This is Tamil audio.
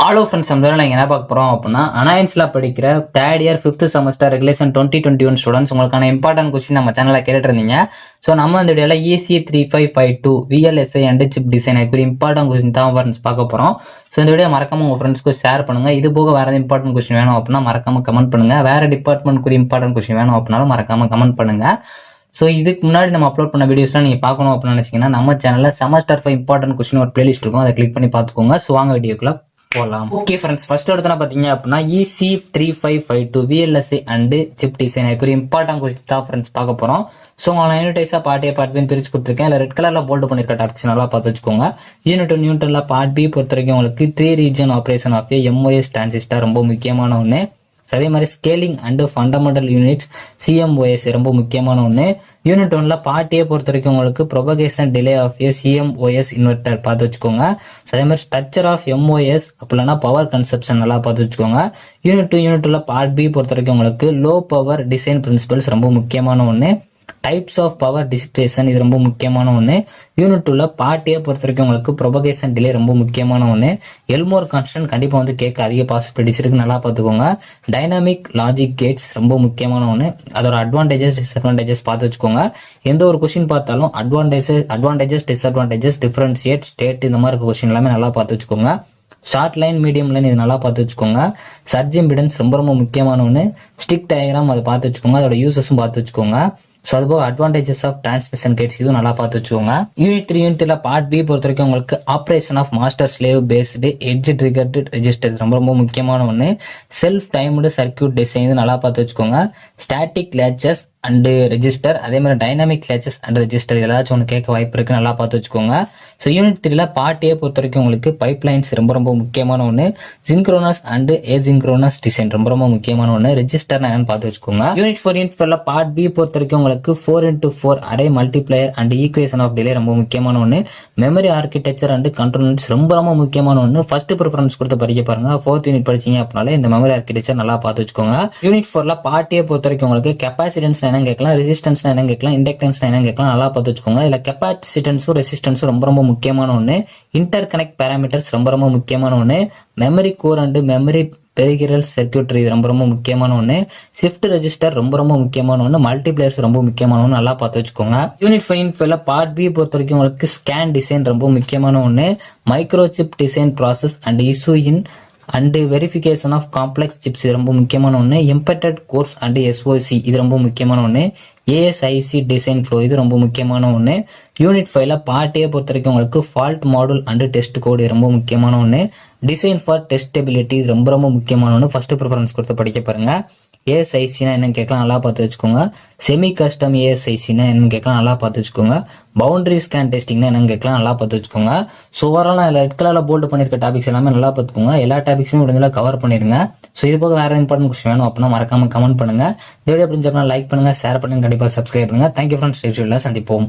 ஹலோ ஃப்ரெண்ட்ஸ், நம்ம நீங்கள் என்ன பார்க்க போகிறோம் அப்படின்னா அனாயன்ஸில் படிக்கிற third year 5th semester regulation 2021 students உங்களுக்கான இம்பார்ட்டன்ட் கொஸ்டின் நம்ம சேனலில் கேட்டுருந்தீங்க. ஸோ நம்ம இந்த வீடியோவில் EC3552 VLSI and Chip Design குறி இம்பார்ட்டன்ட் கொஸ்டின் தான் ஃப்ரெண்ட்ஸ் பார்க்க போகிறோம். ஸோ இந்த வீடியோ மறக்காம உங்கள் ஃப்ரெண்ட்ஸ்க்கு ஷேர் பண்ணுங்கள். இது போக வேறு இம்பார்ட்டன்ட் கொஸ்டின் வேணும் அப்படின்னா மறக்காம கமெண்ட் பண்ணுங்கள். வேறு டிபார்ட்மெண்ட் குறி இம்பார்ட்டன்ட் கொஸ்டின் வேணும் அப்படின்னாலும் மறக்காம கமெண்ட் பண்ணுங்கள். ஸோ இதுக்கு முன்னாடி நம்ம அப்லோட் பண்ண வீடியோஸ்லாம் நீங்கள் பார்க்கணும் அப்படின்னு நினச்சிங்கன்னா நம்ம சேனலில் செமஸ்டர் 5 இம்பார்ட்டன்ட் கொஸ்டின் ஒரு பிளேலிஸ்ட் இருக்கும், அதை கிளிக் பண்ணி பார்த்துக்கோங்க. ஸோ வாங்க வீடியோக்குள்ள போலாம். ஓகே ஃப்ரெண்ட்ஸ், ஃபர்ஸ்ட் எடுத்தா பாத்தீங்க அப்படின்னா EC3552 VLSI and Chip Design ஒரு இம்பார்ட்டன்ட் கொஸ்டின் தான் ஃப்ரெண்ட்ஸ் பார்க்க போறோம். ஸோ உங்களை யூனிட்டைஸா பார்ட் A பார்ட் B பிரிச்சு கொடுத்துருக்கேன். இல்லை ரெட் கலர்ல போல்டு பண்ணிருக்க டாபிக்ஸ் நல்லா பார்த்து வச்சுக்கோங்க. யூனிட் 1 யூனிட்ல பார்ட் B பொறுத்த வரைக்கும் உங்களுக்கு 3 region operation of MOS transistor ரொம்ப முக்கியமான ஒன்று. அதே மாதிரி scaling and fundamental units CMOS ரொம்ப முக்கியமான ஒன்று. யூனிட் 1ல பார்ட் A பொறுத்த வரைக்கும் உங்களுக்கு propagation delay of CMOS inverter பார்த்து வச்சுக்கோங்க. அதே மாதிரி ஸ்ட்ரக்சர் ஆஃப் MOS அப்படின்னா பவர் கன்செப்ஷன் நல்லா பார்த்து வச்சுக்கோங்க. யூனிட் 2ல பார்ட் B பொறுத்த வரைக்கும் உங்களுக்கு லோ பவர் டிசைன் பிரின்சிபல்ஸ் ரொம்ப முக்கியமான ஒன்று. டைப்ஸ் ஆஃப் பவர் டிசிபேஷன் இது ரொம்ப முக்கியமான ஒன்று. யூனிட் 2ல பார்ட் A பொறுத்த வரைக்கும் உங்களுக்கு ப்ரொபகேஷன் டிலே ரொம்ப முக்கியமான ஒன்று. எல்மோர் கான்ஸ்டன்ட் கண்டிப்பா வந்து கேட்க அதிக பாசிபிலிட்டிஸ் இருக்கு, நல்லா பார்த்துக்கோங்க. டைனாமிக் லாஜிக் கேட்ஸ் ரொம்ப முக்கியமான ஒன்று. அதோட அட்வான்டேஜஸ் டிஸ்அட்வான்டேஜஸ் பார்த்து வச்சுக்கோங்க. எந்த ஒரு கொஸ்டின் பார்த்தாலும் அட்வான்டேஜஸ் டிஸ்அட்வான்டேஜஸ் டிஃபரன்ஷியேட் ஸ்டேட் இந்த மாதிரி கொஸ்டின் எல்லாமே நல்லா பார்த்து வச்சுக்கோங்க. ஷார்ட் லைன் மீடியம் லைன் இது நல்லா பார்த்து வச்சுக்கோங்க. சர்ஜ் இம்பிடன்ஸ் ரொம்ப ரொம்ப முக்கியமான ஒன்று. ஸ்டிக் டயக்ராம் அதை பார்த்து வச்சுக்கோங்க. அதோட யூசஸும் பார்த்து வச்சுக்கோங்க. ஸோ அதுபோக அட்வான்டேஜஸ் ஆஃப் டிரான்ஸ்மிஷன் கேட்ஸ் இதுவும் நல்லா பார்த்து வச்சுக்கோங்க. யூனிட் 3 யூனிட்ல பார்ட் B பொறுத்த வரைக்கும் உங்களுக்கு operation of master slave based edge triggered register ரொம்ப ரொம்ப முக்கியமான ஒன்று. செல்ஃப் டைம்டு சர்க்கியூட் டிசைன் இது நல்லா பார்த்து வச்சுக்கோங்க. ஸ்டாட்டிக் லேச்சஸ் அண்ட் ரெஜிஸ்டர், அதே மாதிரி டைனாமிக் லேச்சஸ் அண்ட் ரெஜிஸ்டர் ஏதாச்சும் ஒன்று கேட்க வாய்ப்பு இருக்கு, நல்லா பார்த்து வச்சுக்கோங்க. ஸோ யூனிட் 3ல பார்ட் A பொறுத்த வரைக்கும் உங்களுக்கு பைப் லைன்ஸ் ரொம்ப ரொம்ப முக்கியமான ஒன்று. சிங்க்ரோனஸ் அண்ட் ஏசிங்க்ரோனஸ் டிசைன் ரொம்ப ரொம்ப முக்கியமான ஒன்று. ரெஜிஸ்டர் என்னன்னு பார்த்து வச்சுக்கோங்க. யூனிட் 4ல பார்ட் B பொறுத்த வரைக்கும் உங்களுக்கு 4x4 array multiplier and equation of delay ரொம்ப முக்கியமான ஒன்று. மெமரி ஆர்கிடெக்சர் அண்ட் கண்ட்ரோல்ஸ் ரொம்ப ரொம்ப முக்கியமான ஒன்று. ஃபர்ஸ்ட் ப்ரிஃபரன்ஸ் கொடுத்து படிக்க பாருங்க. 4th யூனிட் படிச்சீங்க அப்படின்னாலே இந்த மெமரி ஆர்கிடெக்சர் நல்லா பார்த்து வச்சுக்கோங்க. யூனிட் 4ல பார்ட் A பொறுத்த வரைக்கும் உங்களுக்கு கெப்பாசிட்டன்ஸ் என்ன கேட்கலாம், ரெசிஸ்டன்ஸ் என்ன கேட்கலாம், இண்டக்டன்ஸ் என்ன கேட்கலாம், நல்லா பார்த்து வச்சுக்கோங்க. இதுல கெப்பாசிட்டன்ஸும் ரெசிஸ்டன்ஸும் ரொம்ப ரொம்ப முக்கியமான ஒன்று. இன்டர் கனெக்ட் பேராமீட்டர்ஸ் ரொம்ப ரொம்ப முக்கியமான ஒன்று. Memory core and memory peripheral circuitry ரொம்ப ரொம்ப முக்கியமான ஒன்று. ஷிஃப்ட் ரெஜிஸ்டர் ரொம்ப ரொம்ப முக்கியமான ஒன்று. மல்டிபிளேயர்ஸ் ரொம்ப முக்கியமான ஒன்று, நல்லா பார்த்து வச்சுக்கோங்க. யூனிட் 5ல பார்ட் B பொறுத்த வரைக்கும் உங்களுக்கு ஸ்கேன் டிசைன் ரொம்ப முக்கியமான ஒன்று. Microchip design process and issue in and verification of complex chips இது ரொம்ப முக்கியமான ஒன்று. எம்பெட்டட் கோர்ஸ் அண்ட் SOC இது ரொம்ப முக்கியமான ஒன்று. ASIC டிசைன் ஃப்ளோ இது ரொம்ப முக்கியமான ஒன்று. யூனிட் 5ல பார்ட் A பொறுத்த வரைக்கும் உங்களுக்கு ஃபால்ட் மாடல் அண்ட் டெஸ்ட் கோடு ரொம்ப முக்கியமான ஒன்று. டிசைன் ஃபார் டெஸ்டபிலிட்டி ரொம்ப ரொம்ப முக்கியமான ஒன்று. ஃபர்ஸ்ட் ப்ரிஃபரன்ஸ் கொடுத்து படிக்க பாருங்க. ASICனா என்னன்னு கேட்கலாம், நல்லா பார்த்து வச்சுக்கோங்க. செமி கஸ்டம் ASICனா என்னன்னு கேட்கலாம், நல்லா பார்த்து வச்சுக்கோங்க. பவுண்டரி ஸ்கேன் டெஸ்டிங்னா என்னன்னு கேட்கலாம், நல்லா பார்த்து வச்சுக்கோங்க. ஸோ ஓவரால் ரெட் கலர்ல போல்டு பண்ணிருக்க டாபிக்ஸ் எல்லாமே நல்லா பார்த்துக்கோங்க. எல்லா டாபிக்ஸுமே முடிஞ்சா கவர் பண்ணிருங்க. ஸோ இது போக வேற இம்பார்ட்டன்ட் கொஸ்டின் வேணும் அப்படின்னா மறக்காம கமெண்ட் பண்ணுங்க. இந்த வீடியோ பிடிச்சா லைக் பண்ணுங்க, ஷேர் பண்ணுங்க, கண்டிப்பா சப்ஸ்கிரைப் பண்ணுங்க. தேங்க்யூ ஃப்ரெண்ட்ஸ், சந்திப்போம்.